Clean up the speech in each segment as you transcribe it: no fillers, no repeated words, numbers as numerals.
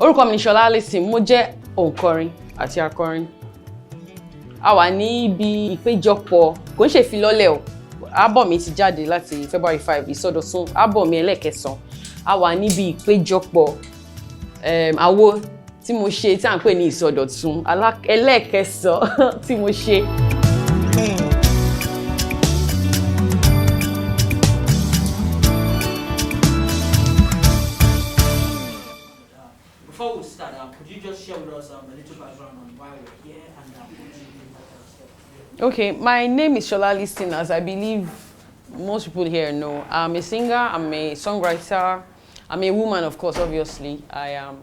Orúkọ mi ni SolaAllyson, mo jẹ́ òǹkọrin àti akọrin. A wà ní ibi ìpéjọpọ̀, kò ń ṣe ìfilọ́lẹ̀ o. Album mi ti jáde láti February 5, Ìsọdọ Tun, album mi ẹlẹ́kẹsàn. A wà níbi ìpéjọpọ̀ àwo tí mo ṣe tí à ń pè ní Ìsọdọ Tun, ẹlẹ́kẹsàn tí mo ṣe. Before we start, could you just share with us a little background on why we're here and what you do? Okay, my name is SolaAllyson, as I believe most people here know. I'm a singer, I'm a songwriter, I'm a woman, of course, obviously. I am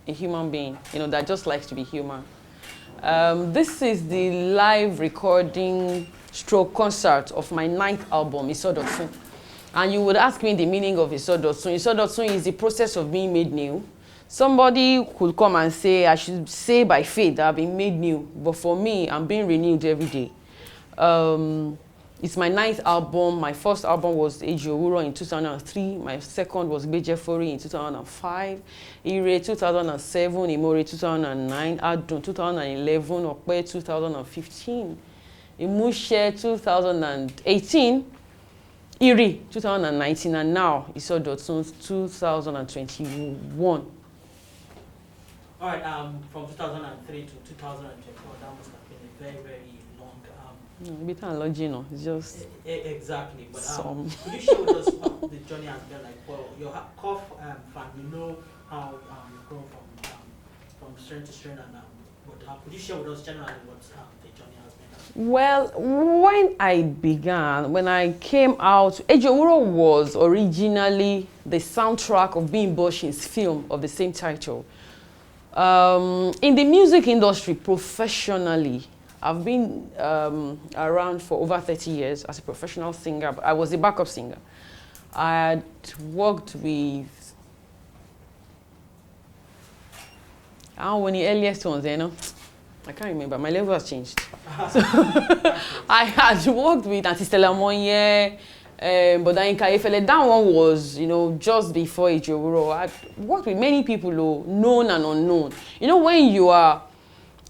a human being, that just likes to be human. This is the live recording stroke concert of my 9th album, Ìsọdọ Tun. And you would ask me the meaning of Ìsọdọ Tun. Ìsọdọ Tun is the process of being made new. Somebody could come and say, I should say by faith that I've been made new. But for me, I'm being renewed every day. It's my 9th album. My first album was Ejowuro in 2003. My second was Bejefori in 2005. Ire 2007. Imore 2009. Adun 2011. Okpe 2015. Imushe 2018. Iri 2019. And now Ìsọdọ Tun 2021. All right, from 2003 to 2024, that must have been a very, very long. It's just exactly. But could you share with us what the journey has been like? Well, your Cough fan, how you've grown from strength to strength, and but could you share with us generally what the journey has been like? Well, when I came out, Ejowuro was originally the soundtrack of Bing Boshin's film of the same title. In the music industry professionally, I've been around for over 30 years as a professional singer. I was a backup singer. I had worked with one of the earliest ones, I can't remember. My level has changed. So I had worked with Stella Monye, but that one was, just before Ejowuro. I worked with many people, known and unknown. When you are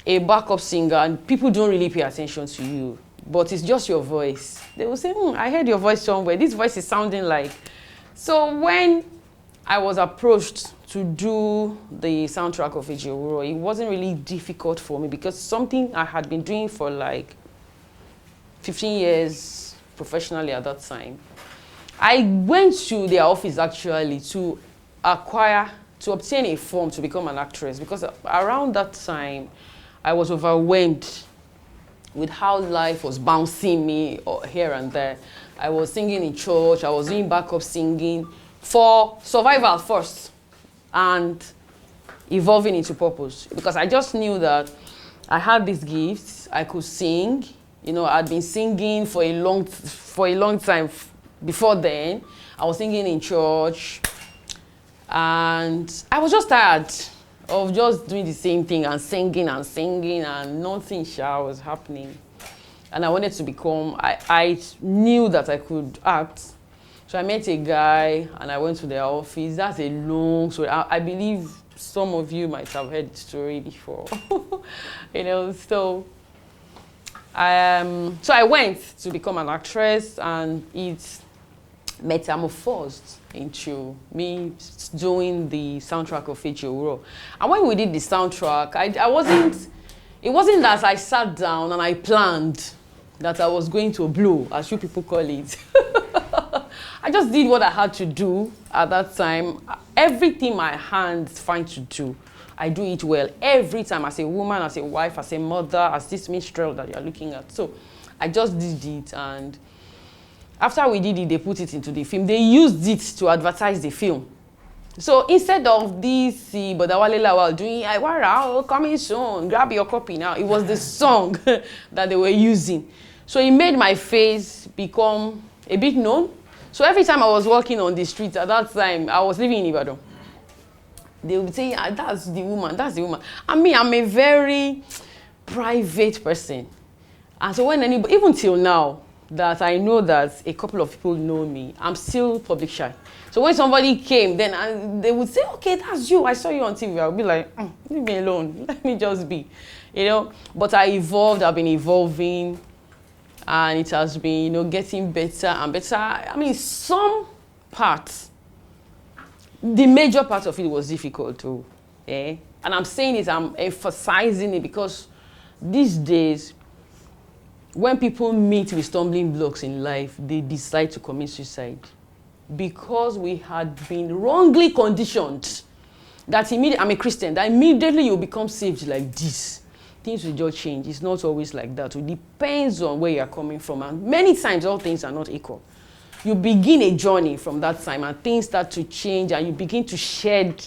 a backup singer and people don't really pay attention to you, but it's just your voice. They will say, I heard your voice somewhere. This voice is sounding like. So when I was approached to do the soundtrack of Ejowuro, it wasn't really difficult for me because something I had been doing for like 15 years professionally at that time. I went to their office actually to obtain a form to become an actress, because around that time I was overwhelmed with how life was bouncing me here and there. I was singing in church, I was doing backup singing for survival first and evolving into purpose, because I just knew that I had these gifts, I could sing. I'd been singing for a long time before then. I was singing in church, and I was just tired of just doing the same thing and singing, and nothing was happening. And I wanted to become, I knew that I could act. So I met a guy and I went to their office. That's a long story. I believe some of you might have heard the story before. So I went to become an actress, and it metamorphosed into me doing the soundtrack of Ejowuro. And when we did the soundtrack, it wasn't that I sat down and I planned that I was going to blow, as you people call it. I just did what I had to do at that time. Everything my hands find to do, I do it well every time, as a woman, as a wife, as a mother, as this minstrel that you're looking at. So I just did it, and after we did it, they put it into the film. They used it to advertise the film. So instead of this, Bodawale Lawal doing, coming soon, grab your copy now, it was the song that they were using. So it made my face become a bit known. So every time I was walking on the streets at that time, I was living in Ibadan. They would say, that's the woman, that's the woman. I'm a very private person. And so when anybody, even till now, that I know that a couple of people know me, I'm still public shy. So when somebody came, then they would say, okay, that's you. I saw you on TV. I'll be like, leave me alone. Let me just be, you know. But I evolved. I've been evolving. And it has been, you know, getting better and better. I mean, some parts, the major part of it was difficult too. Eh? And I'm saying it, I'm emphasizing it because these days, when people meet with stumbling blocks in life, they decide to commit suicide because we had been wrongly conditioned that immediately, I'm a Christian, that immediately you become saved like this. Things will just change. It's not always like that. It depends on where you're coming from. And many times, all things are not equal. You begin a journey from that time and things start to change and you begin to shed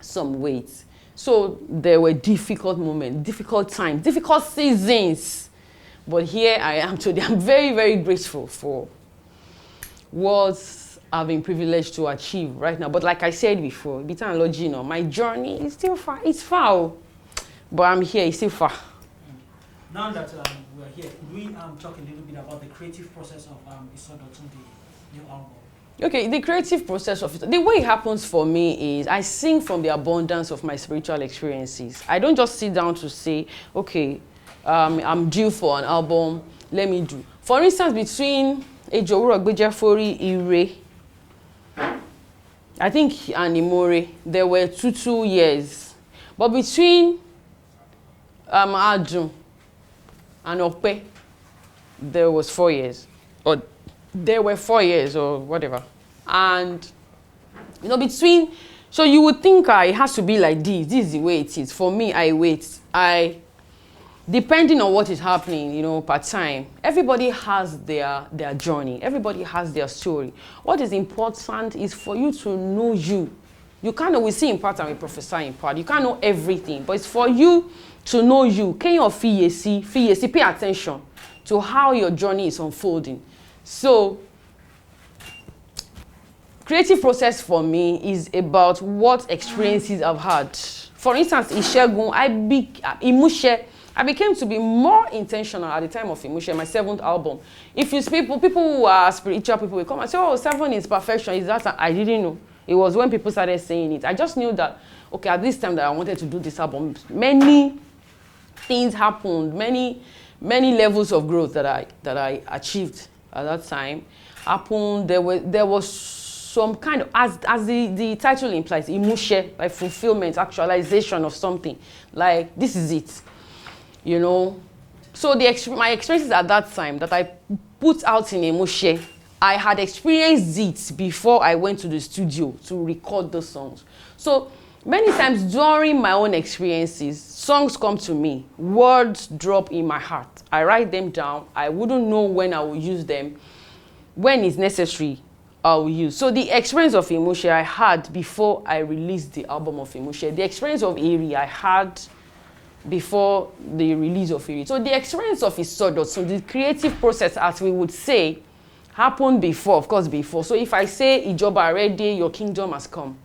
some weight. So there were difficult moments, difficult times, difficult seasons. But here I am today. I'm very, very grateful for what I've been privileged to achieve right now. But like I said before, you know, my journey is still far. It's far. But I'm here, it's still far. Now that we're here, could we talk a little bit about the creative process of Ìsọdọ Tun, the new album? Okay, the creative process of it, the way it happens for me is I sing from the abundance of my spiritual experiences. I don't just sit down to say, okay, I'm due for an album, let me do. For instance, between Ejowuro Gbejefori, Ire, I think, and Imore, there were 2 years. But between Adjun and Okpe, there was 4 years, or there were 4 years, or whatever. And you know, between, so you would think it has to be like this. This is the way it is. For me, I wait. Depending on what is happening, you know, per time. Everybody has their journey. Everybody has their story. What is important is for you to know you. You can't always see in part and we prophesy in part. You can't know everything, but it's for you to know you. Can you pay attention to how your journey is unfolding? So, creative process for me is about what experiences I've had. For instance, Ishegun, I became to be more intentional at the time of Imushe, my 7th album. If it's people who are spiritual people will come and say, oh, 7 is perfection, is that? I didn't know. It was when people started saying it. I just knew that, okay, at this time that I wanted to do this album, many things happened, many levels of growth that I achieved at that time happened. There was some kind of, as the title implies, Imushe, like fulfillment, actualization of something. Like, this is it, you know. So my experiences at that time that I put out in Imushe, I had experienced it before I went to the studio to record the songs. So many times during my own experiences, songs come to me, words drop in my heart. I write them down. I wouldn't know when I will use them. When it's necessary, I will use. So the experience of Imushe I had before I released the album of Imushe. The experience of Iri I had before the release of Iri. So the experience of Ìsọdọ Tun, the creative process, as we would say, happened before, of course, before. So if I say, Ijoba already, your kingdom has come,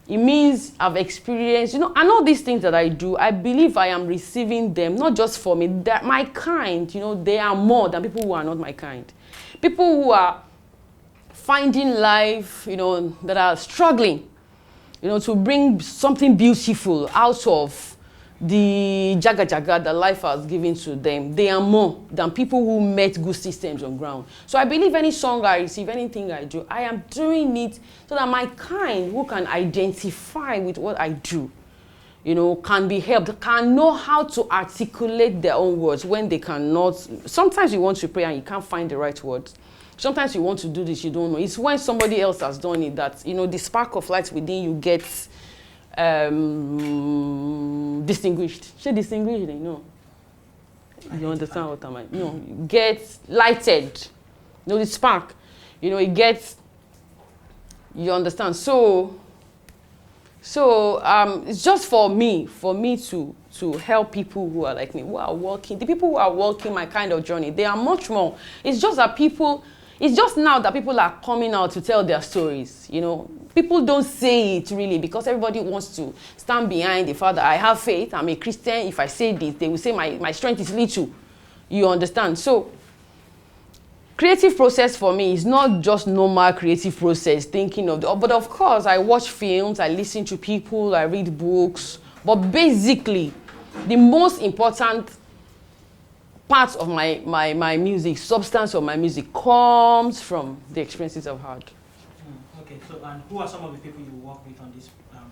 it means I've experienced, you know, and all these things that I do, I believe I am receiving them, not just for me, that my kind, you know, they are more than people who are not my kind. People who are finding life, you know, that are struggling, you know, to bring something beautiful out of the jaga that life has given to them. They are more than people who met good systems on ground. So I believe any song I receive, anything I do, I am doing it so that my kind, who can identify with what I do, you know, can be helped, can know how to articulate their own words when they cannot. Sometimes you want to pray and you can't find the right words. Sometimes you want to do this, you don't know. It's when somebody else has done it that, you know, the spark of light within you gets distinguished. She distinguished, no. You understand what I mean? No, it gets lighted. You know, the spark. You know, it gets. You understand? So it's just for me to help people who are like me, who are walking. The people who are walking my kind of journey, they are much more. It's just that people. It's just now that people are coming out to tell their stories, you know. People don't say it really because everybody wants to stand behind the fact that I have faith, I'm a Christian. If I say this, they will say my strength is little. You understand? So creative process for me is not just normal creative process, thinking of but of course I watch films, I listen to people, I read books, but basically the most important part of my music, substance of my music, comes from the experiences I've had. Okay, so and who are some of the people you work with on this album?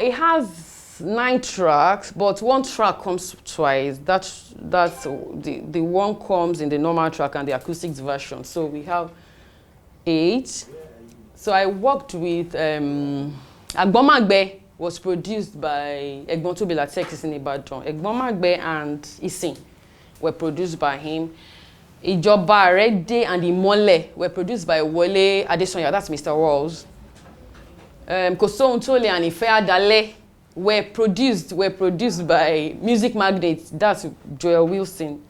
It has 9 tracks, but one track comes twice. That's the one comes in the normal track and the acoustics version. So we have 8. So I worked with Agbomagbe was produced by Egbon Tobila Texas in Ibadan. Agbomagbe and Isin were produced by him. Ijoba Rede and Imole were produced by Wole Adesanya, that's Mr. Walls. Koso Untole and Ife Adale were produced by music magnates, that's Joel Wilson.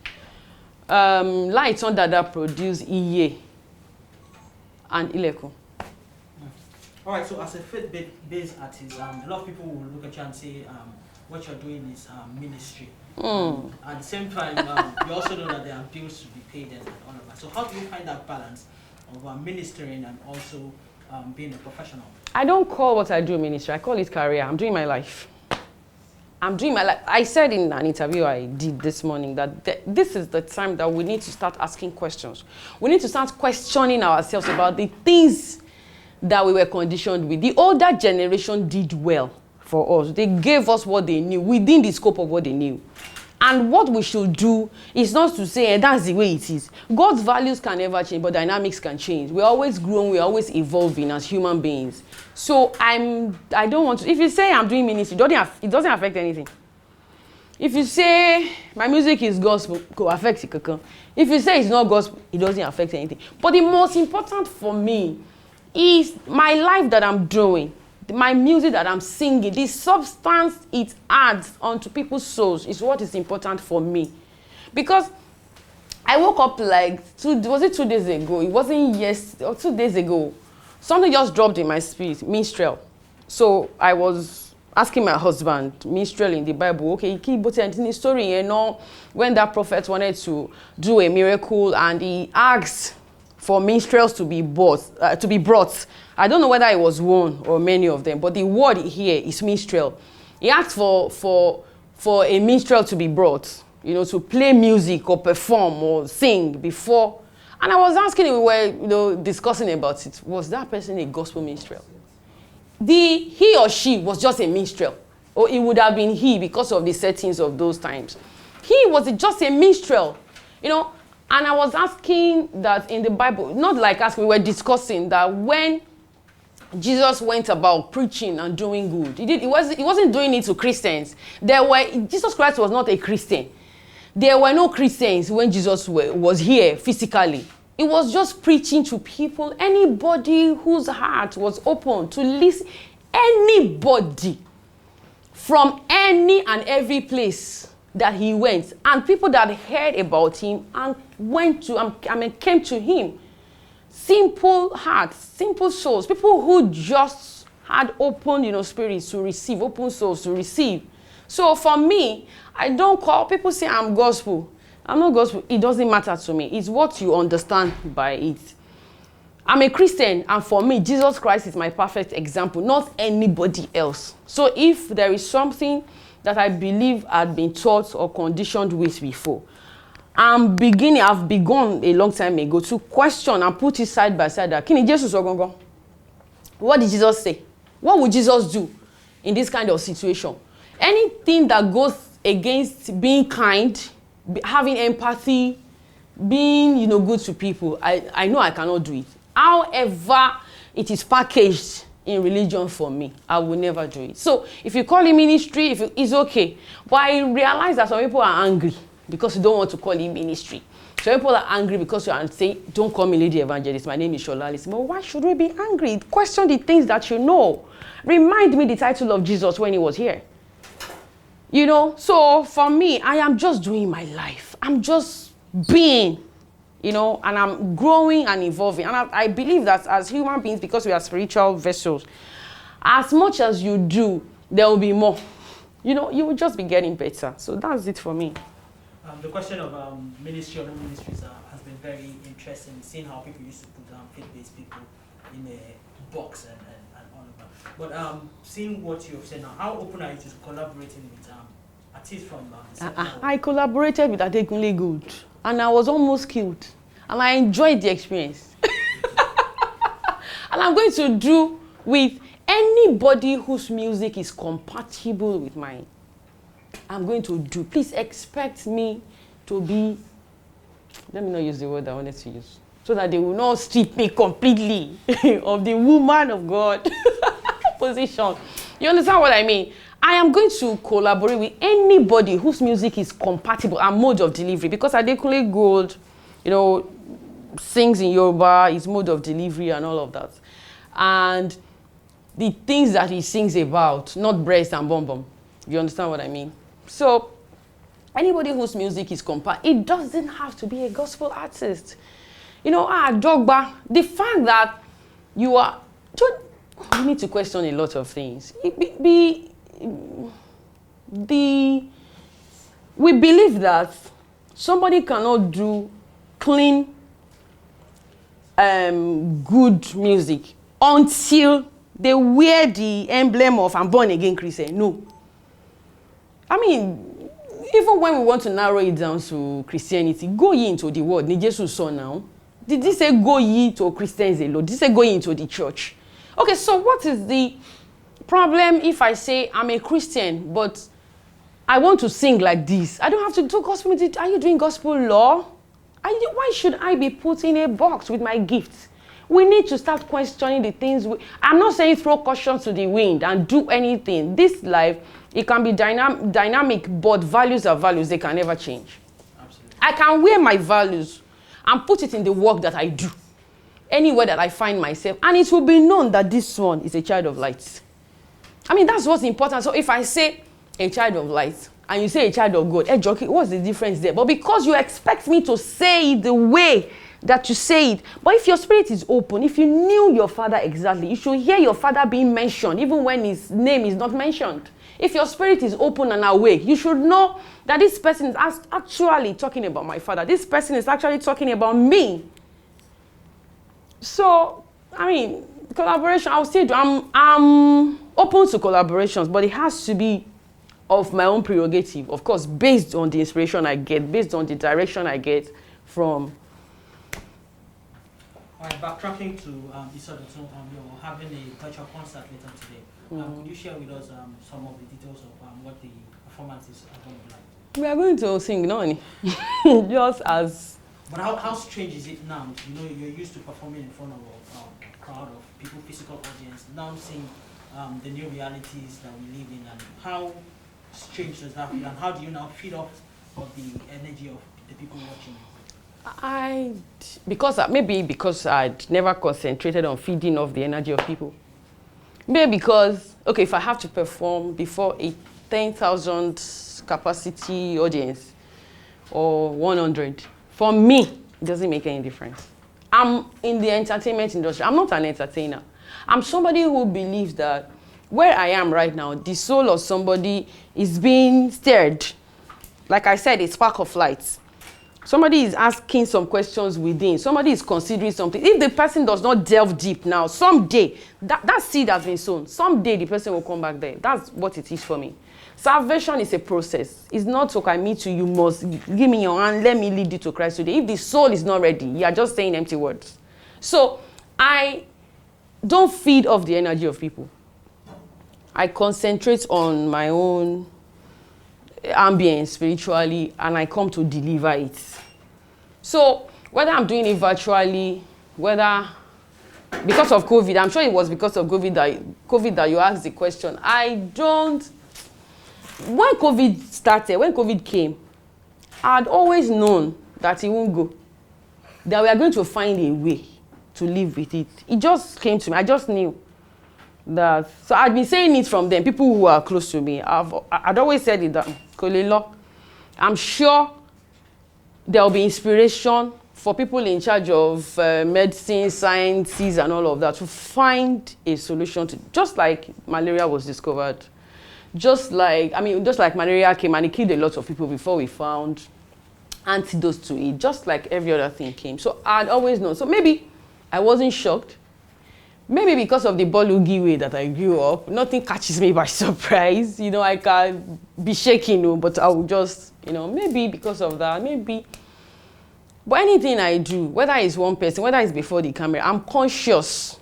Light on that produced Iye and Ileko. All right, so as a faith-based artist, a lot of people will look at you and say what you're doing is ministry. At the same time, you also know that there are bills to be paid and all of that. So how do you find that balance of ministering and also being a professional? I don't call what I do ministry. I call it career. I'm doing my life. I'm doing my life. I said in an interview I did this morning that this is the time that we need to start asking questions. We need to start questioning ourselves about the things that we were conditioned with. The older generation did well for us. They gave us what they knew within the scope of what they knew. And what we should do is not to say, that's the way it is. God's values can never change, but dynamics can change. We're always growing, we're always evolving as human beings. So I don't want to, if you say I'm doing ministry, it doesn't affect anything. If you say my music is gospel, it affects it. If you say it's not gospel, it doesn't affect anything. But the most important for me is my life that I'm doing, my music that I'm singing, the substance it adds onto people's souls is what is important for me. Because I woke up like, was it 2 days ago? It wasn't yesterday or 2 days ago. Something just dropped in my spirit, minstrel. So I was asking my husband, minstrel in the Bible, okay, keep putting in the story, you know, when that prophet wanted to do a miracle and he asked for minstrels to be brought. I don't know whether it was one or many of them, but the word here is minstrel. He asked for a minstrel to be brought, you know, to play music or perform or sing before. And I was asking him, we were, you know, discussing about it. Was that person a gospel minstrel? He or she was just a minstrel, or it would have been he because of the settings of those times. He was just a minstrel, you know. And I was asking that in the Bible, not like asking, we were discussing that when Jesus went about preaching and doing good, he wasn't doing it to Christians. Jesus Christ was not a Christian. There were no Christians when Jesus was here physically. It was just preaching to people, anybody whose heart was open to listen, anybody from any and every place that he went, and people that heard about him and came to him. Simple hearts, simple souls, people who just had open, you know, spirits to receive, open souls to receive. So for me, I don't call people say I'm gospel. I'm not gospel. It doesn't matter to me. It's what you understand by it. I'm a Christian, and for me, Jesus Christ is my perfect example, not anybody else. So if there is something that I believe I'd been taught or conditioned with before, I've begun a long time ago to question and put it side by side. What did Jesus say? What would Jesus do in this kind of situation? Anything that goes against being kind, having empathy, being, you know, good to people, I know I cannot do it. However, it is packaged in religion for me, I will never do it. So if you call it ministry, it's okay. But I realize that some people are angry because you don't want to call it ministry. Some people are angry because you are saying, don't call me Lady Evangelist, my name is SolaAllyson. But why should we be angry? Question the things that you know. Remind me the title of Jesus when he was here. You know, so for me, I am just doing my life. I'm just being, you know, and I'm growing and evolving. And I believe that as human beings, because we are spiritual vessels, as much as you do, there will be more. You know, you will just be getting better. So that's it for me. The question of ministry or no ministries has been very interesting, seeing how people used to put faith-based people in a box and all of that. But seeing what you have said now, how open are you to collaborating with artists from I collaborated with Adekunle Gold, and I was almost killed, and I enjoyed the experience. And I'm going to do with anybody whose music is compatible with mine. I'm going to do. Please expect me to be, let me not use the word I wanted to use, so that they will not strip me completely of the woman of God position. You understand what I mean? I am going to collaborate with anybody whose music is compatible and mode of delivery, because Adekunle Gold, you know, sings in Yoruba, his mode of delivery and all of that. And the things that he sings about, not breast and bum bum. You understand what I mean? So, anybody whose music is compatible, it doesn't have to be a gospel artist. You know, Dogba, the fact that you are, you need to question a lot of things. We believe that somebody cannot do clean, good music until they wear the emblem of I'm born again Christian. No. I mean, even when we want to narrow it down to Christianity, go ye into the world. Ni Jesus saw now. Did he say go ye to Christians alone? Did he say go ye into the church? Okay, so what is the problem if I say I'm a Christian, but I want to sing like this? I don't have to do gospel music. Are you doing gospel law? Why should I be put in a box with my gifts? We need to start questioning the things. I'm not saying throw caution to the wind and do anything. This life, it can be dynamic, but values are values. They can never change. Absolutely. I can wear my values and put it in the work that I do, anywhere that I find myself, and it will be known that this one is a child of light. I mean, that's what's important. So if I say a child of light, and you say a child of God, hey, Jockey, what's the difference there? But because you expect me to say it the way that you say it, but if your spirit is open, if you knew your father exactly, you should hear your father being mentioned, even when his name is not mentioned. If your spirit is open and awake, you should know that this person is actually talking about my father. This person is actually talking about me. So, I mean, collaboration, I'll still do. I'm open to collaborations, but it has to be of my own prerogative, of course, based on the inspiration I get, based on the direction I get from. All right, backtracking to Ìsọdọ Tun, you're having a virtual concert later today. Could you share with us some of the details of what the performances are going to be like? We are going to sing, no? Just as. But how strange is it now? You know, you're used to performing in front of a crowd of people, physical audience. Now seeing the new realities that we live in, and how strange does that feel? And how do you now feed off of the energy of the people watching you? Maybe because I'd never concentrated on feeding off the energy of people. Maybe because, okay, if I have to perform before a 10,000 capacity audience or 100, for me, it doesn't make any difference. I'm in the entertainment industry. I'm not an entertainer. I'm somebody who believes that where I am right now, the soul of somebody is being stirred. Like I said, a spark of light. Somebody is asking some questions within. Somebody is considering something. If the person does not delve deep now, someday, that seed has been sown. Someday the person will come back there. That's what it is for me. Salvation is a process. It's not, okay, I meet you, you must give me your hand, let me lead you to Christ today. If the soul is not ready, you are just saying empty words. So I don't feed off the energy of people. I concentrate on my own ambience spiritually, and I come to deliver it. So whether I'm doing it virtually, whether because of COVID, I'm sure it was because of COVID that you asked the question. When COVID started, when COVID came, I'd always known that it won't go. That we are going to find a way to live with it. It just came to me. I just knew that. So I'd been saying it from them, people who are close to me. I'd always said it that, I'm sure there'll be inspiration for people in charge of medicine, sciences, and all of that to find a solution to, just like malaria was discovered. Just like malaria came and it killed a lot of people before we found antidote to it, just like every other thing came. So I'd always known. So maybe I wasn't shocked. Maybe because of the Bolugi way that I grew up, nothing catches me by surprise. You know, I can be shaking, but I will just, maybe because of that, maybe. But anything I do, whether it's one person, whether it's before the camera, I'm conscious.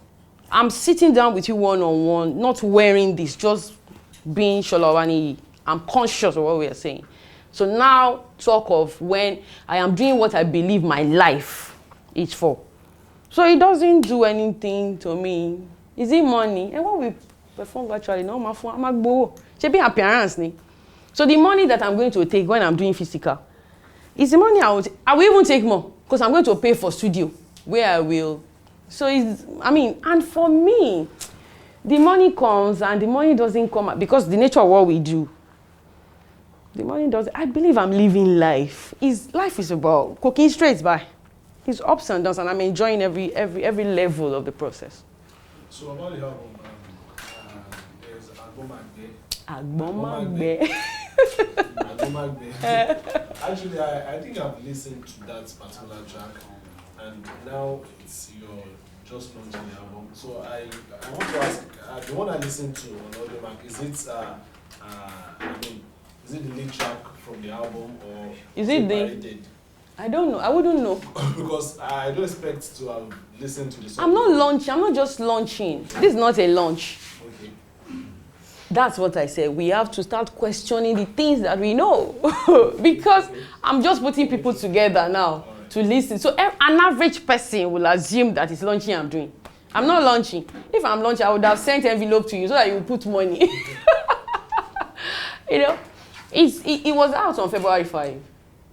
I'm sitting down with you one-on-one, not wearing this, just being SolaAllyson. I'm conscious of what we are saying. So now talk of when I am doing what I believe my life is for. So it doesn't do anything to me. Is it money? And when we perform virtually, no, I'm go. Should be appearance. So the money that I'm going to take when I'm doing physical is the money I will even take more because I'm going to pay for studio where I will. So and for me, the money comes and the money doesn't come because the nature of what we do. The money doesn't. I believe I'm living life. Life is about cooking straight by. It's ups and downs, and I'm enjoying every level of the process. So about the album, there's Agbomagbe. Actually, I think I've listened to that particular track, and now you're just launching the album. So I want to ask, the one I listened to on Audiomack, is it is it the lead track from the album or is it the? I don't know. I wouldn't know. Because I don't expect to have listened to the song. I'm not launching. I'm not just launching. This is not a launch. Okay. That's what I said. We have to start questioning the things that we know. Because I'm just putting people together now to listen. So an average person will assume that it's launching I'm doing. I'm not launching. If I'm launching, I would have sent envelope to you so that you put money. It was out on February 5.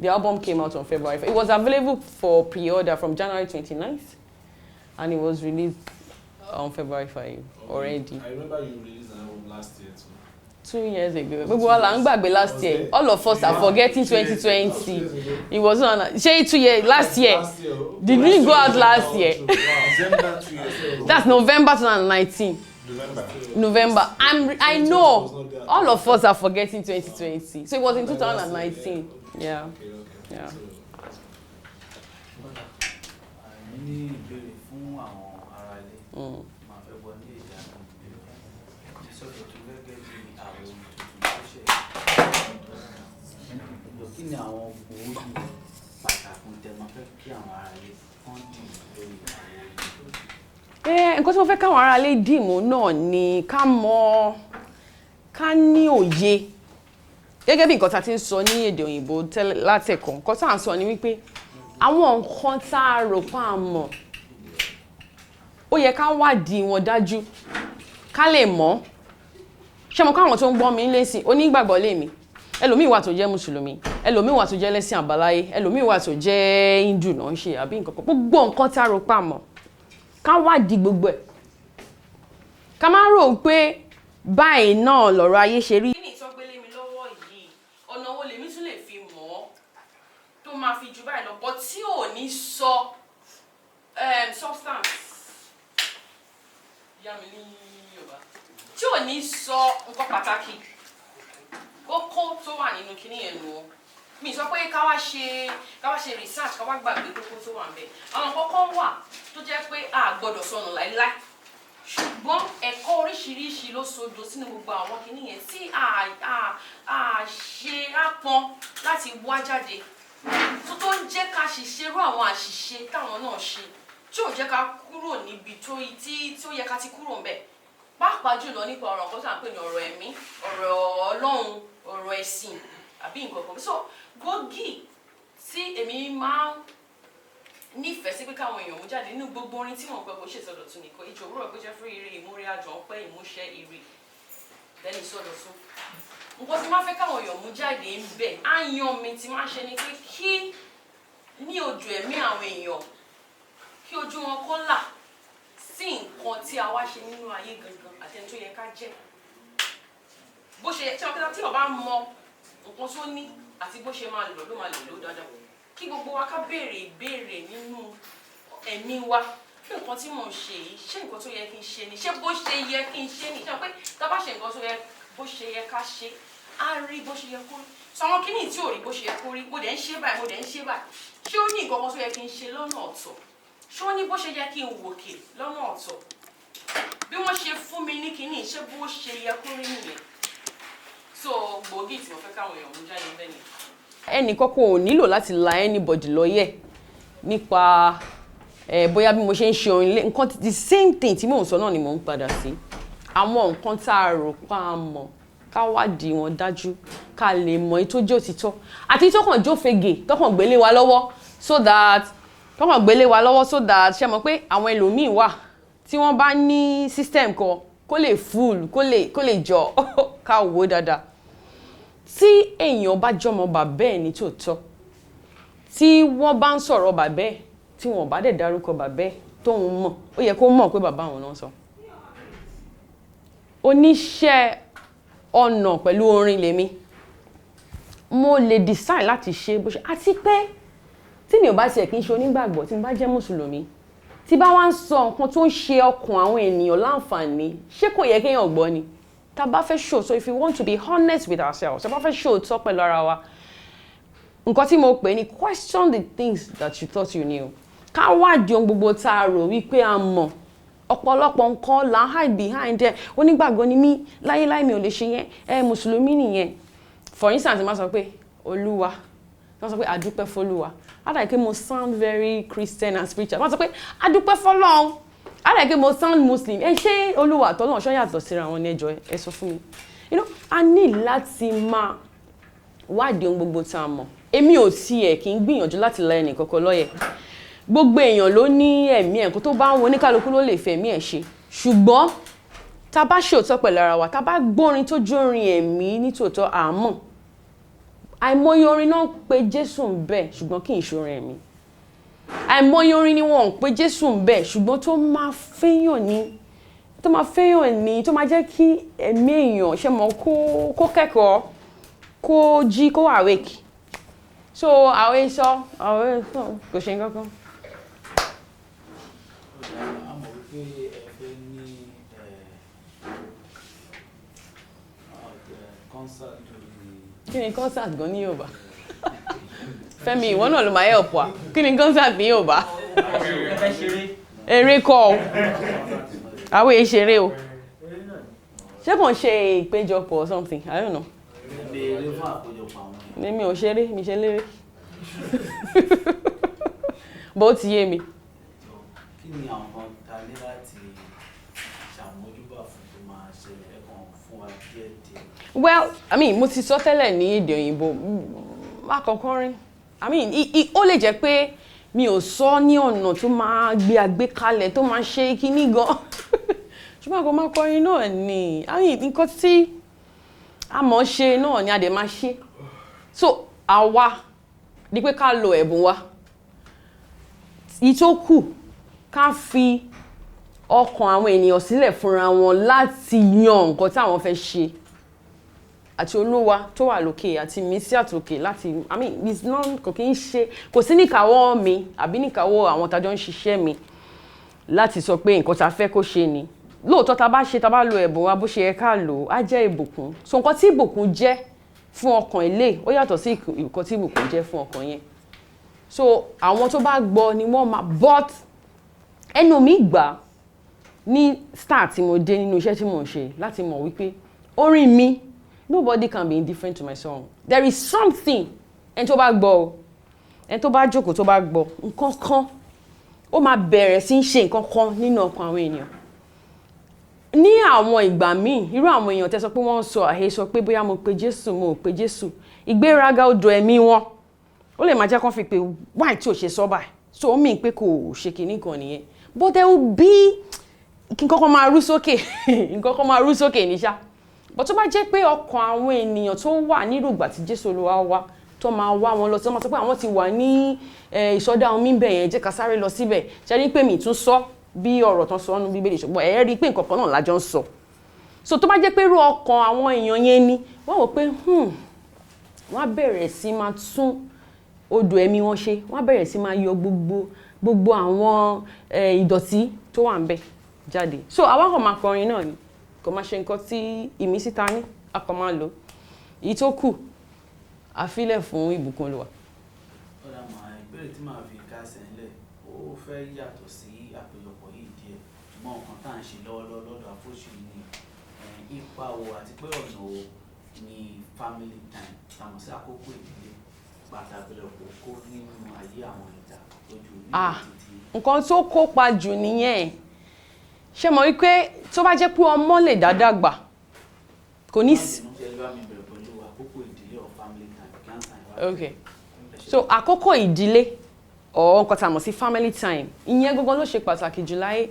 The album came out on February 5. It was available for pre-order from January 29th. And it was released on February 5 already. I remember you released an album last year too. 2 years ago. Last year. All of us are forgetting 2020. It was on 2 years last year. Did we go out last year? That's November 2019. November. I know all of us are forgetting 2020. So it was in 2019. Yeah. Yeah. Nǹkan tí mo fẹ́ káwọn ará lè dìmú náà ni ká mọ̀ ká ní òye gẹ́gẹ́ bí nǹkan tá ti ń sọ ní èdè òyìnbó látẹ̀kọ̀ nǹkan tá à ń sọ ni wípé àwọn nǹkan tá a rò pa mọ̀ ó yẹ ká wádìí wọn dájú ká lè mọ̀ ṣé mo káwọn tó ń gbọ́ mi lẹ́sìn onígbàgbọ́ lèmi ẹlòmíì wà tó jẹ́ mùsùlùmí ẹlòmíì wà tó jẹ́ lẹ́sìn àbáláyé ẹlòmíì wà tó jẹ́ hindu náà ń ṣe àbí nǹkan kan gbogbo nǹkan tá a rò pa mọ̀ ká wádìí gbogbo ẹ̀ ká má rò pé báyìí náà lọ̀rọ̀ ayé ṣe rí. Kí ni ìtọ́gbélé mi lọ́wọ́ yìí ọ̀nà wo lèmi tún lè fi mọ̀ ọ́ tó máa fi jù báyìí lọ bọ́ tí ò ní sọ substance yá mi ní Yorùbá tí ò ní sọ nǹkan pàtàkì kókó tó wà nínú kíní yẹn nù ọ́ mi sọ pé ká wá ṣe research ká wá gbàgbé kókó tó wà ńbẹ̀ àwọn kọ́kọ́ wà tó jẹ́ pé a gbọ́dọ̀ sọnù láíláí ṣùgbọ́n ẹ̀kọ́ oríṣiríṣi ló sodo sínú gbogbo àwọn kìíní yẹn tí a ṣe àpọn láti wá jáde tó ń jẹ́ ká ṣiṣẹ́rú àwọn àṣìṣe táwọn náà ṣe tí ò jẹ́ ká kúrò níbi tí ó yẹ ká ti kúrò ńbẹ̀ pàápàá jùlọ nípa ọ̀rọ̀ nǹkan tó à ń pè ní ọ̀rọ̀ ẹ̀mí ọ̀rọ̀ Ọlọ́run ọ̀rọ̀ ẹ̀sìn àbí nǹkan kan so gbòógì tí èmi máa ń nífẹ̀ẹ́ sí pé káwọn èèyàn mú jáde nínú gbogbo orin tí wọ́n pẹ́ kó ṣèsọdọ̀ tún nìkan ìjọ òwúrọ̀ gbéjẹ́ fún ire ìmúre àjọ ọpẹ́ ìmúṣẹ ire lẹ́nu ìsọdọ̀ tún nǹkan tí máa fẹ́ káwọn èèyàn mú jáde ń bẹ̀ á yan mi tí máa ṣe ni pé kí ní ojú ẹ̀mí àwọn èèyàn kí ojú wọn kó là sí nǹkan tí a wá ṣe nínú ayé gangan àti ẹni tó yẹ ká jẹ́ bó ṣe tí wọ́n bá mọ nǹkan tó ní àti bó ṣe máa lò ló máa lò dáadáa kí gbogbo wa ká béèrè ìbéèrè nínú ẹ̀mí wa ṣé nǹkan tí mò ń ṣe yìí ṣé nǹkan tó yẹ kí n ṣe ni ṣé bó ṣe yẹ kí n ṣe ni ṣé pé tá a bá ṣe nǹkan tó yẹ bó ṣe yẹ ká ṣe á rí bó ṣe yẹ kó rí so àwọn kíní tí ò rí bó ṣe yẹ kó rí mo dẹ̀ ń ṣe báyìí mo dẹ̀ ń ṣe báyìí ṣé ó ní nǹkan kan tó yẹ kí n ṣe lọ́nà ọ̀tọ̀ ṣé ó ní bó ṣe yẹ kí n wòkè lọ́nà ọ̀tọ̀ bí wọ́n ṣe fún mi ní kíní ṣé bó ṣe yẹ kó rí nìyẹn so gbòógì tí mo fẹ́ káwọn èèyàn mú jáde bẹ́ẹ̀ ni. ẹnì kankan ò nílò láti la anybody lọ́yẹ̀ nípa bóyá bí mo ṣe ń ṣe orin lé nǹkan the same thing tí mò ń sọ náà ni mò ń padà sí àwọn nǹkan tá a rò pa á mọ̀ ká wádìí wọn dájú ká lè mọ èyí tó jẹ́ òtítọ́ àti tó kàn jófege tó kàn gbélé wa lọ́wọ́ so that ṣe mọ̀ pé àwọn ẹlòmíín wà tí wọ́n bá ní system kan kó lè full kó lè jọ ká wò dáadáa tí èèyàn bá jọmọ bàbá ẹ̀ ní tòótọ́ tí wọ́n bá ń sọ̀rọ̀ bàbá ẹ̀ tí wọ́n bá dẹ̀ dárúkọ bàbá ẹ̀ tóun mọ̀ ó yẹ kó mọ̀ pé bàbá àwọn náà sọ oníṣẹ́ ọ̀nà pẹ̀lú orin lèmi mo lè decide láti ṣe bó ṣe àti pé tí mi ò bá tiẹ̀ kí n ṣe onígbàgbọ́ tí mo bá jẹ́ mùsùlùmí tí bá wá ń sọ nǹkan tó ń ṣe ọkàn àwọn ènìyàn láǹfààní ṣé kò yẹ kéèyàn gbọ́ ni tá bá fẹ́ show so if we want to be honest with ourselves tá bá fẹ́ show tó pẹ̀lú ara wa nǹkan tí mo pè ní question the things that you thought you knew ká wádìí ohun gbogbo tá a rò wípé a mọ̀ ọ̀pọ̀lọpọ̀ nǹkan là ń hide behind ẹ̀ onígbàgbọ́ ni mí láyéláyé mi ò lè ṣe yẹn mùsùlùmí nìyẹn for instance má sọ pé olúwa má sọ pé àdúpẹ́ fọlúwa àdàí pé mo sound very Christian and spiritual má sọ pé àdúpẹ́ fọlọ́run àdàí pé mo sound Muslim ṣé olúwa àtọ́lọ́run ṣọ́ yàtọ̀ síra wọn ní ẹjọ́ ẹ sọ fún mi a ní láti máa wádìí ohun gbogbo tá a mọ̀ èmi ò tiẹ̀ kí n gbìyànjú láti la ẹnì kankan lọ́yẹ̀ gbogbo èèyàn ló ní ẹ̀mí ẹ̀ kó tó bá ń wo oníkálukú ló lè fẹ́ ẹ̀mí ẹ̀ ṣe ṣùgbọ́n tá bá ṣòótọ́ pẹ̀lú ara wa tá bá gbórin tó jórin ẹ̀mí nítòótọ́ àmọ́ àìmọye orin náà ń pe Jésù ń bẹ ṣùgbọ́n kì í ṣorin ẹ̀mí àìmọye orin ni wọ́n ń pe Jésù ń bẹ ṣùgbọ́n tó máa fẹ́yàn ní tó máa jẹ́ kí ẹ̀mí èèyàn ṣe mọ́ kó kẹ́kọ̀ọ́ kó jí kó awake so àwọn èso kò ṣe nǹkan kan. Kí ni concert gan ní Yorùbá? Fẹ́mi ìwọ náà ló máa help wa. Kí ni concert ní Yorùbá? Eré kọ́ o. Àwọn èyí ṣeré o. Ṣé kàn ṣe ìpéjọpọ̀ or something? I don't know. Mi ò ṣeré, mi ṣe léré. Bó ti yé mi. Kí ni àwọn kan ta ní láti ṣàmójúbà fún tó máa ṣẹlẹ̀ ẹ̀kan fún wa díẹ̀díẹ̀? Well, I mean, mo ti sọ tẹ́lẹ̀ ní èdè òyìnbó. Má kọ́kọ́ rin. I mean, ó lè jẹ́ pé mi ò sọ ní ọ̀nà tó máa gbé àgbékalẹ̀ tó máa ṣe kíní gan. Ṣùgbọ́n àkọ́ máa kọrin náà ni. I mean, nǹkan tí a mọ̀ ṣe náà ni a dẹ̀ máa ṣe. So, àwa ni pé ká lo ẹ̀bùn wa. Ìtókù ká fi ọkàn àwọn ènìyàn sílẹ̀ fúnra wọn láti yan nǹkan tí àwọn fẹ́ ṣe. Àti Olúwa tó wà lókè àti mísí àtòkè láti I mean it's not kò kí ń ṣe kò sí níkàáwọ́ mi àbí níkàáwọ́ àwọn tájọ́ ń ṣiṣẹ́ mi láti sọ pé nǹkan tá fẹ́ kó ṣe ni lóòótọ́ tá bá ṣe tá bá lo ẹ̀bùn wa bó ṣe yẹ ká lò á jẹ́ ìbùkún so nǹkan tí ìbùkún jẹ́ fún ọkàn ilé ó yàtọ̀ sí nǹkan tí ìbùkún jẹ́ fún ọkàn yẹn so àwọn tó bá gbọ́ ni wọ́n máa but ẹnu mi gbà ní start tí mo dé nínú iṣẹ́ tí mo ń ṣe láti mọ̀ wípé orin mi nobody can be indifferent to my song. There is something. Ẹni tó bá gbọ́ o, ẹni tó bá jókòó tó bá gbọ́, nǹkan kan, ó máa bẹ̀rẹ̀ sí í ṣe nǹkan kan nínú ọkàn àwọn ènìyàn. Ní àwọn ìgbà míì, irú àwọn èèyàn tẹ́ sọ pé wọ́n sọ àhesọ pé bóyá mo pe Jésù, mo ò pe Jésù. Ìgbéraga odò ẹ̀mí wọn. Ó lè máa jẹ́ kán fi pé why tí ò ṣe sọ báyìí. So ó mì pé kò ṣe kinní kan nìyẹn. But there will be nǹkan kan máa rú sókè. Nǹkan kan máa rú sókè ní ṣá. But tó bá jẹ́ pé ọkàn àwọn ènìyàn tó wà nírùgbà tí Jésù Olúwa wá tó máa wá wọn lọ sí ọmọ tó pé àwọn ti wà ní ìsọdá omi bẹ̀ yẹn jẹ́ ká sáré lọ síbẹ̀ ṣe rí pé mi tún sọ bí ọ̀rọ̀ tán sọ nínú Bíbélì ṣùgbọ́n ẹ rí pé nǹkan kan náà lájọ ń sọ so tó bá jẹ́ pé irú ọkàn àwọn èèyàn yẹn ni wọ́n wò pé wọ́n á bẹ̀rẹ̀ sí máa tún odò ẹ̀mí wọn ṣe wọ́n á bẹ̀rẹ̀ sí máa yọ gbogbo àwọn ìdọ̀tí tó wà ń bẹ̀ jáde so àwa kàn máa kọrin náà ni kò máa ṣe nǹkan tí ìmísí ta ní a kàn máa lò èyí tó kù àfilẹ̀ fún ìbùkún Olúwa. Ọ̀dà máa ìbéèrè tí màá fi kásẹ̀ ńlẹ̀ ó fẹ́ yàtọ̀ sí àpéjọpọ̀ yìí díẹ̀ ṣùgbọ́n nǹkan tá à ń ṣe lọ́wọ́lọ́wọ́ lọ́dọ̀ àfọ́ṣù ni ipa wo àti pé ọ̀nà wo ni family time tàmọ̀ sí àkókò ìdílé pàtàkì lọ́pọ̀ kó nínú ayé àwọn ìjà lójú nígbà títí. Nǹkan tó kópa jù nìyẹn ṣé mọ̀ wípé tó bá jẹ́ pé ọmọ lè dá dàgbà kò ní. Okay. So àkókò ìdílé or nǹkan tá a mọ̀ sí family time ìyẹn gangan ló ṣe pàtàkì jù láyé.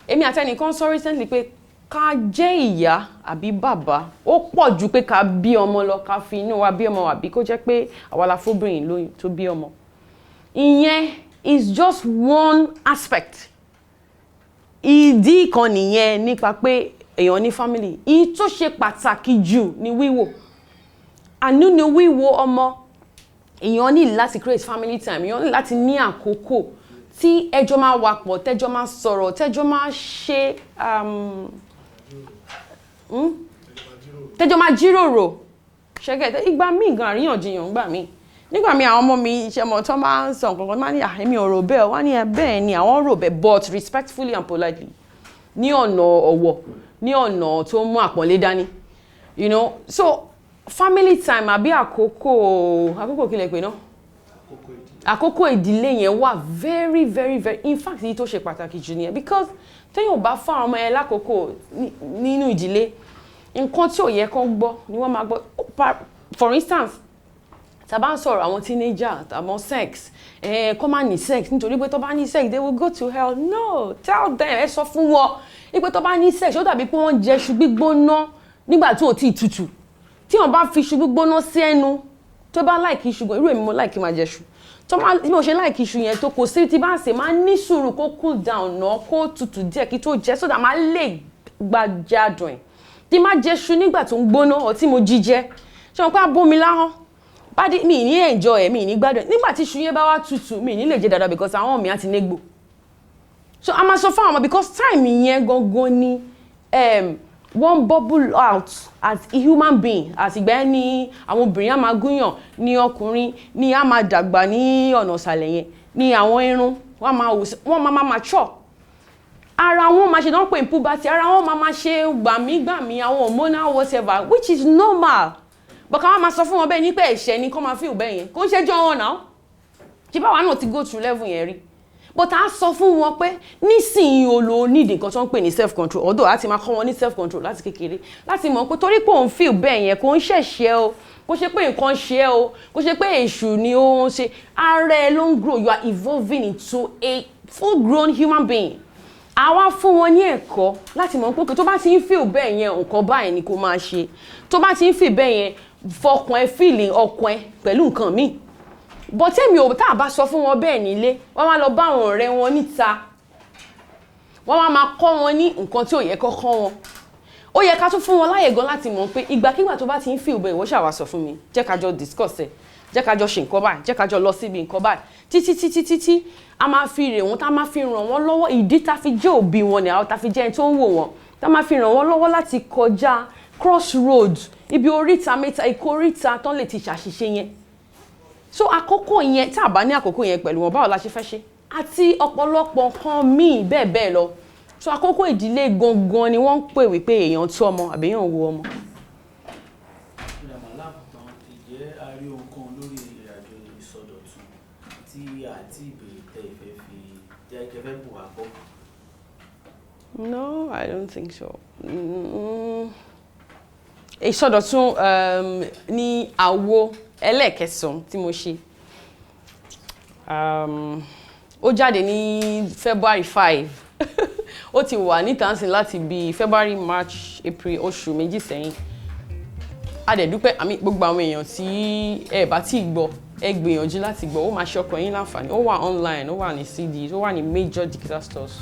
Èmi àti ẹnìkan sọ recently pé ká jẹ́ ìyá àbí bàbá ó pọ̀ ju pé ká bí ọmọ lọ, ká fi inú wa bí ọmọ àbí kó jẹ́ pé àwa la fóbìnrin lóyún tó bí ọmọ. Ìyẹn is just one aspect. Ìdí kan nìyẹn nípa pé èèyàn ní family. Ìyí tó ṣe pàtàkì jù ni wíwò. Àánú ni wíwò ọmọ. Èèyàn ní láti create family time. Èèyàn ní láti ní àkókò tí ẹjọ́ máa wà pọ̀, tẹ́jọ́ máa sọ̀rọ̀, tẹ́jọ́ máa ṣe tẹ́jọ́ máa jíròrò. Ṣẹ́gẹ̀ ìgbà míì gan àríyànjiyàn gbà míì. Nígbà míì àwọn ọmọ mi iṣẹ́ mọ̀ tó máa ń sọ nǹkan kan máa ní èmi ò rò bẹ́ẹ̀ wá ní bẹ́ẹ̀ ni àwọn rò bẹ́ẹ̀ but respectfully and politely ní ọ̀nà ọ̀wọ̀ ní ọ̀nà tó mú àpọ́nlé dání. You know, so family time àbí àkókò kí lẹ pè náà? Àkókò ìdílé yẹn wà very very very in fact èyí tó ṣe pàtàkì jù nìyẹn because téèyàn bá fún àwọn ọmọ ẹ lákòókò nínú ìdílé nǹkan tí ò yẹ kán gbọ́ ni wọ́n máa gbọ́. For instance tá bá ń sọ̀rọ̀ àwọn teenager àmọ́ sex kọ́ máa ní sex nítorí pé tó bá ní sex they will go to hell. No, tell them ẹ sọ fún wọn pé tó bá ní sex ó dàbí pé wọ́n jẹ iṣu gbígbóná nígbà tí ò tí ì tutù tí wọ́n bá fi iṣu gbígbóná sí ẹnu tó bá láìkí iṣu gan irú èmi mo láìkí máa jẹ iṣu tó máa bí mo ṣe láìkí iṣu yẹn tó kò sí tí bá ń ṣe máa ní sùúrù kó cool down náà kó tutù díẹ̀ kí tó jẹ sódà máa lè gbajádùn ẹ̀ tí má jẹ iṣu nígbà tó ń gbóná ọtí mo jíjẹ ṣé wọn pé abómi láhán bádé mi ní enjoy ẹ̀ mi ní gbádùn ẹ̀ nígbà tí iṣu yẹn bá wá tutù mi ní lè jẹ dáadáa because àwọn mi á ti négbò. So a máa sọ fún àwọn ọmọ because time yẹn gangan ni wọ́n bubble out as a human being as ìgbà yẹn ni àwọn obìnrin á máa gúnyàn ní ọkùnrin ní á máa dàgbà ní ọ̀nà ìsàlẹ̀ yẹn ní àwọn irun wọ́n máa mature ara wọn máa ṣe dán pé puberty ara wọn máa ṣe gbàmígbàmí àwọn hormonal whatever which is normal but ká máa sọ fún wọn bẹ́ẹ̀ ní pé ẹ̀ṣẹ̀ ni kó máa feel bẹ́ẹ̀ yẹn kó ń ṣẹ́jọ́ wọn náà ṣé báwa náà ti go through level yẹn rí but a sọ fún wọn pé nísìnyí o lo need nǹkan tó ń pè ní self control although a ti máa kọ́ wọn ní self control láti kékeré láti mọ̀ pé torí pé òun feel bẹ́ẹ̀ yẹn kò ń ṣẹ̀ṣẹ̀ o kò ṣe pé nǹkan ṣe ẹ́ o kò ṣe pé èṣù ni ó ń ṣe ara ẹ ló ń grow you are evolving into a full grown human being. Àwa fún wọn ní ẹ̀kọ́ láti mọ̀ pé tó bá ti ń feel bẹ́ẹ̀ yẹn nǹkan báyìí ni kó máa ṣe tó bá ti ń feel bẹ́ẹ̀ yẹn fọkàn ẹ feeling ọkàn ẹ pẹ̀lú nǹkan míì but tèmi ò tá a bá sọ fún wọn bẹ́ẹ̀ nílé wọ́n máa lọ bá àwọn ọ̀rẹ́ wọn níta wọ́n máa kọ́ wọn ní nǹkan tí ò yẹ kó kọ́ wọn ó yẹ ká tún fún wọn láyè gan láti mọ̀ pé ìgbàkigbà tó bá ti ń feel bẹ́ẹ̀ ìwọ ṣàwá sọ fún mi jẹ́ ká jọ discuss ẹ̀ jẹ́ ká jọ ṣe nǹkan báyìí jẹ́ ká jọ lọ síbi nǹkan báyìí títí a máa fi rè wọ́n tá máa fi ràn wọ́n lọ́wọ́ ìdí tá fi jẹ́ òbí wọn ni àwọn tá fi jẹ́ ẹni tó ń wò wọ́n tá máa fi ràn wọ́n lọ́wọ́ láti kọjá crossroads ibi oríta mẹ́ta ìkóríta tán lè ti ṣàṣìṣe yẹn so àkókò yẹn tá a bá ní àkókò yẹn pẹ̀lú wọn báwo la ṣe fẹ́ ṣe àti ọ̀pọ̀lọpọ̀ nǹkan míì bẹ́ẹ̀ bẹ́ẹ̀ lọ so àkókò ìdílé gangan ni wọ́n ń pè wípé èèyàn tó ọmọ àbí èèyàn wo ọmọ. ìlànà aláàbùtàn ìjẹ́ àárí ohun kan lórí ìrìnàjò ìsọdọ̀tun tí àti ìbèrè tẹ ìfẹ́ fi jẹ́ kẹfẹ́ bù wá gbọ́. No, I don't think so. Ìsọdọ̀tun ní àwo ẹlẹ́ẹ̀kẹsàn tí mo ṣe ó jáde ní February 5 ó ti wà níta sí láti bí February March April oṣù méjì sẹ́yìn a dẹ̀ dúpẹ́ gbogbo àwọn èèyàn tí ẹ bá tí gbọ́ ẹ gbìyànjú láti gbọ́ ó máa ṣe ọkàn yín láǹfààní ó wà online ó wà ní CDs ó wà ní major digital stores.